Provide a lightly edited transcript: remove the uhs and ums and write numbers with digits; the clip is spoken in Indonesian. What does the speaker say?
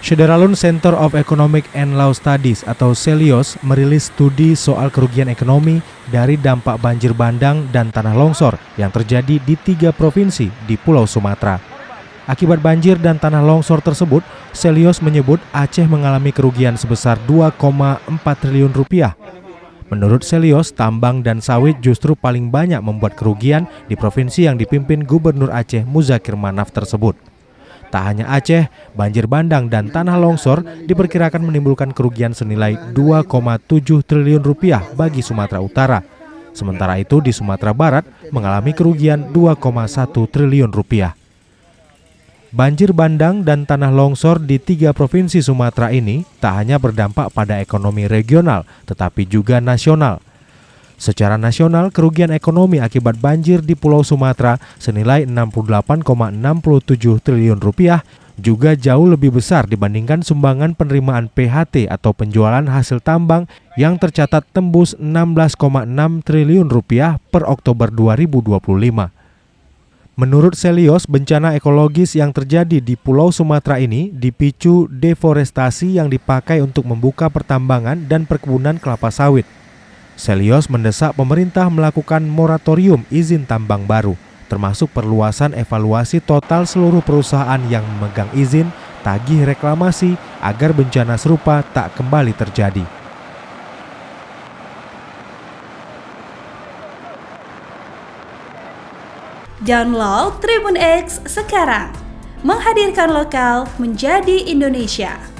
Syederalun Center of Economic and Law Studies atau Celios merilis studi soal kerugian ekonomi dari dampak banjir bandang dan tanah longsor yang terjadi di 3 provinsi di Pulau Sumatera. Akibat banjir dan tanah longsor tersebut, Celios menyebut Aceh mengalami kerugian sebesar 2,4 triliun rupiah. Menurut Celios, tambang dan sawit justru paling banyak membuat kerugian di provinsi yang dipimpin Gubernur Aceh Muzakir Manaf tersebut. Tak hanya Aceh, banjir bandang dan tanah longsor diperkirakan menimbulkan kerugian senilai 2,7 triliun rupiah bagi Sumatera Utara. Sementara itu di Sumatera Barat mengalami kerugian 2,1 triliun rupiah. Banjir bandang dan tanah longsor di 3 provinsi Sumatera ini tak hanya berdampak pada ekonomi regional, tetapi juga nasional. Secara nasional, kerugian ekonomi akibat banjir di Pulau Sumatera senilai 68,67 triliun rupiah juga jauh lebih besar dibandingkan sumbangan penerimaan PHT atau penjualan hasil tambang yang tercatat tembus 16,6 triliun rupiah per Oktober 2025. Menurut Celios, bencana ekologis yang terjadi di Pulau Sumatera ini dipicu deforestasi yang dipakai untuk membuka pertambangan dan perkebunan kelapa sawit. Celios mendesak pemerintah melakukan moratorium izin tambang baru, termasuk perluasan evaluasi total seluruh perusahaan yang memegang izin, tagih reklamasi agar bencana serupa tak kembali terjadi. Download Tribun X sekarang, menghadirkan lokal menjadi Indonesia.